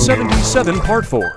77 Part 4.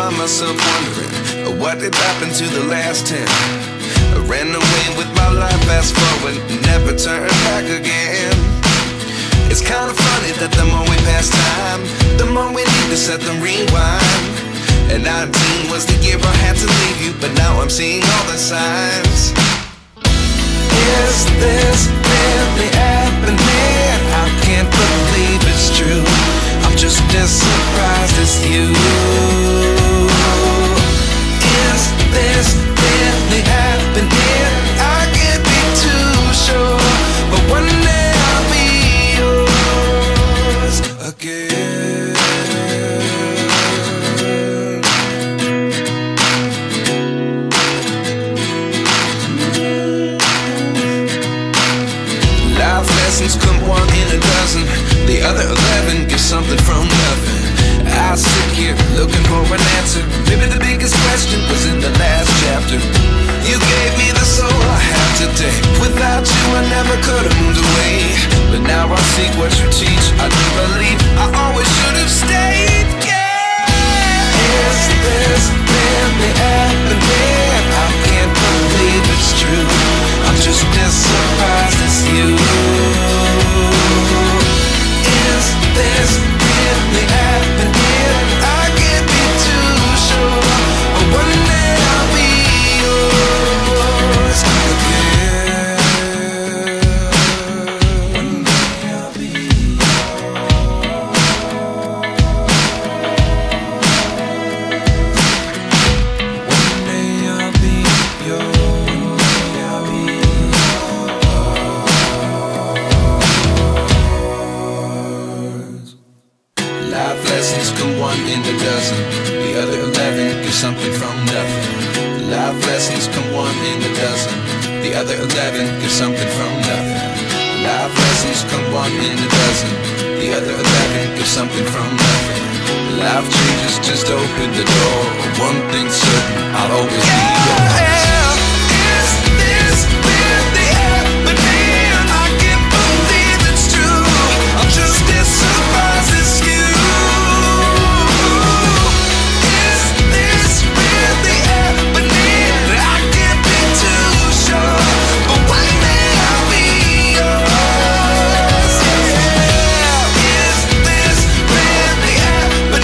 Myself wondering what did happen to the last 10. I ran away with my life, fast forward, never turn back again. It's kind of funny that the more we pass time, the more we need to set the rewind. And 19 was the year I had to leave you, but now I'm seeing all the signs. Is this really happening? I can't believe it's true. I'm just as surprised as you. Is this really happening? I can't be too sure, but one day I'll be yours again. Life lessons come one in a dozen. The other 11 give something from nothing. I sit here looking for an answer. Maybe the biggest question was in the last chapter. You gave me the soul I have today. Without you I never could have moved away. But now I see what you teach. I do believe I always should have stayed. Yeah. Is this really happening? I can't believe it's true. I'm just as surprised as you. Is this really happening? I can't be too sure, but one day I'll be yours again. One day I'll be yours. One day I'll be yours. I'll be yours. Life lessons come one in a dozen. The other 11 give something from nothing. Life lessons come one in a dozen. The other 11 give something from nothing. Life lessons come one in a dozen. The other 11 give something from nothing. Life changes just open the door. One thing's certain, I'll always be yours. Is this really happening? I can't believe it's true. I'm just as surprised as you. But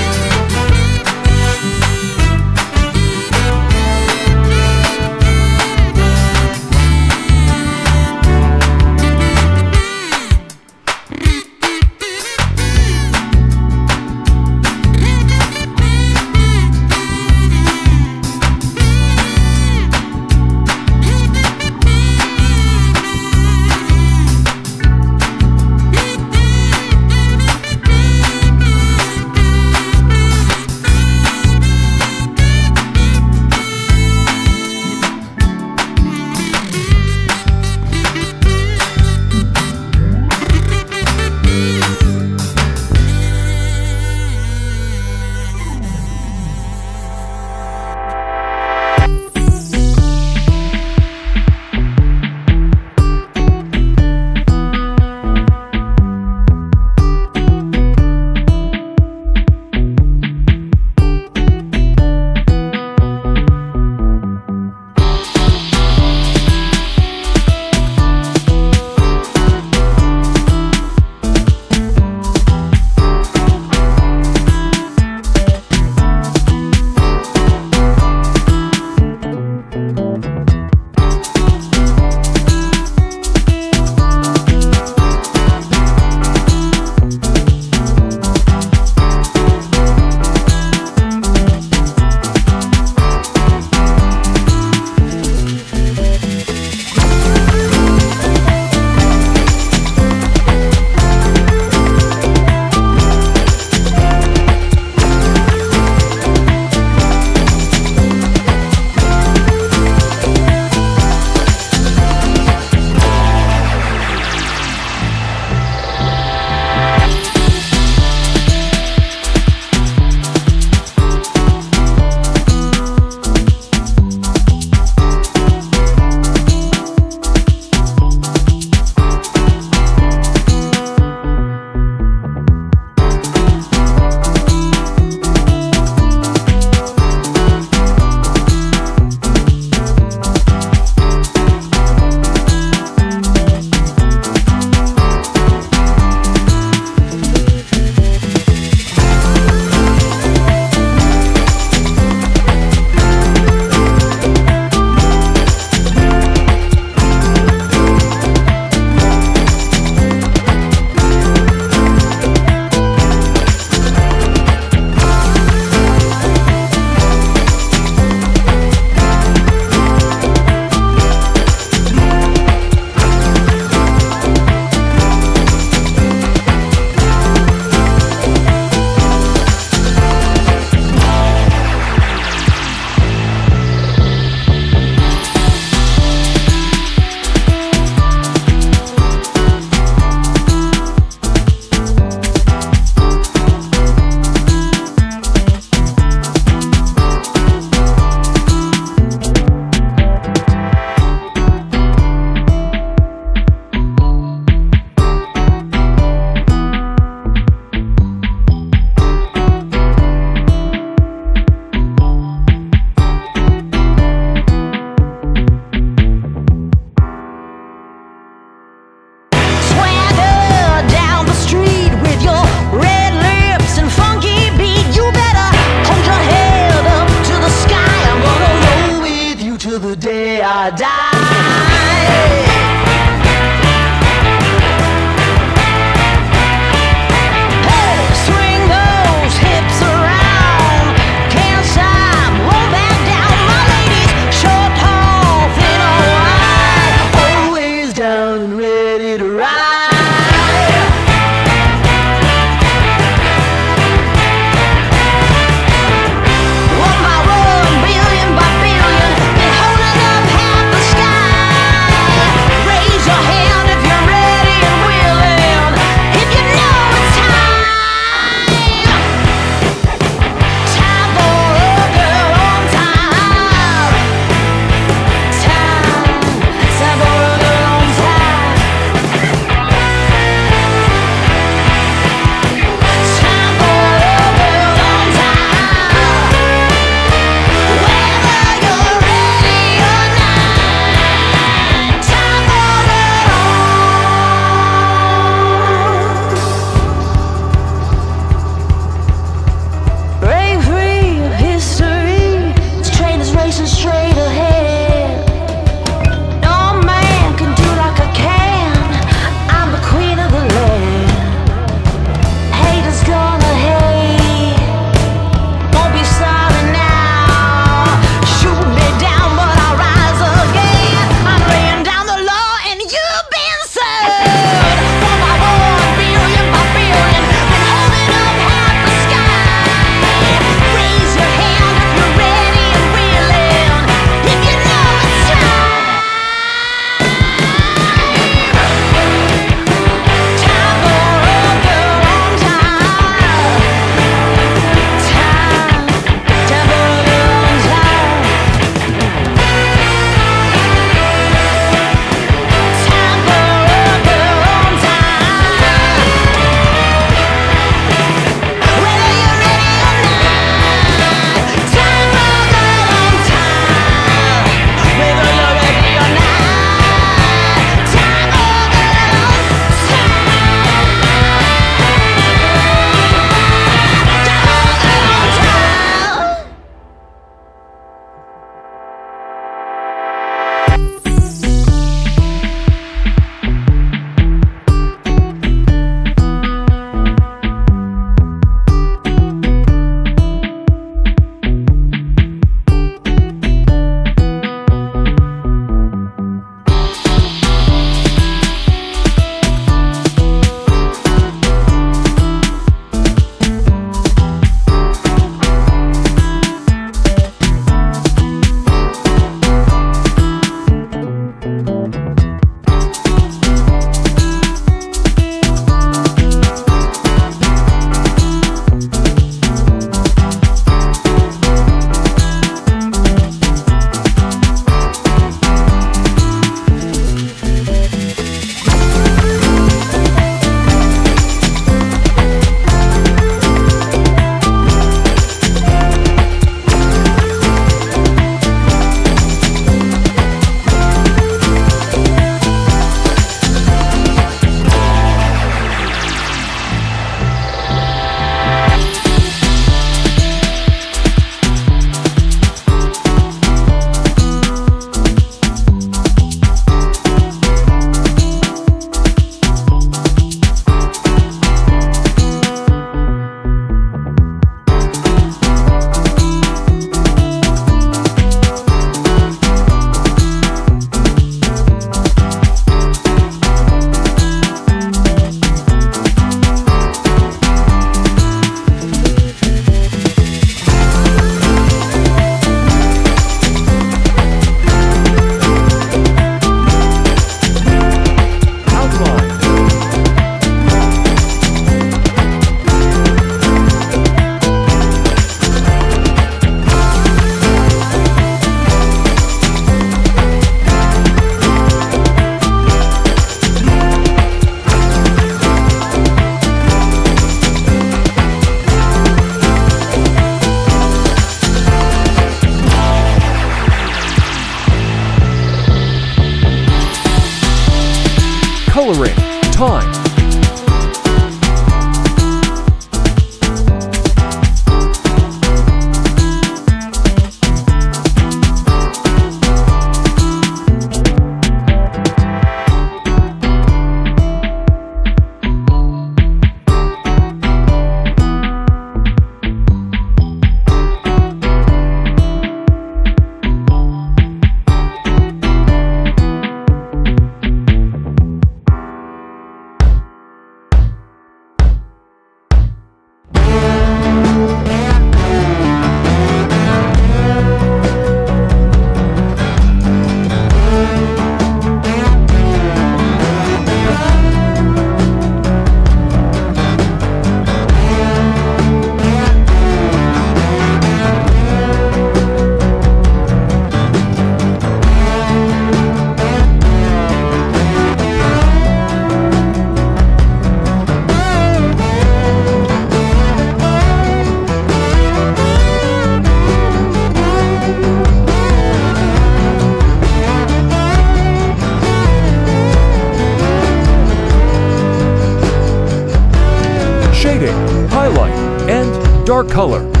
dark color.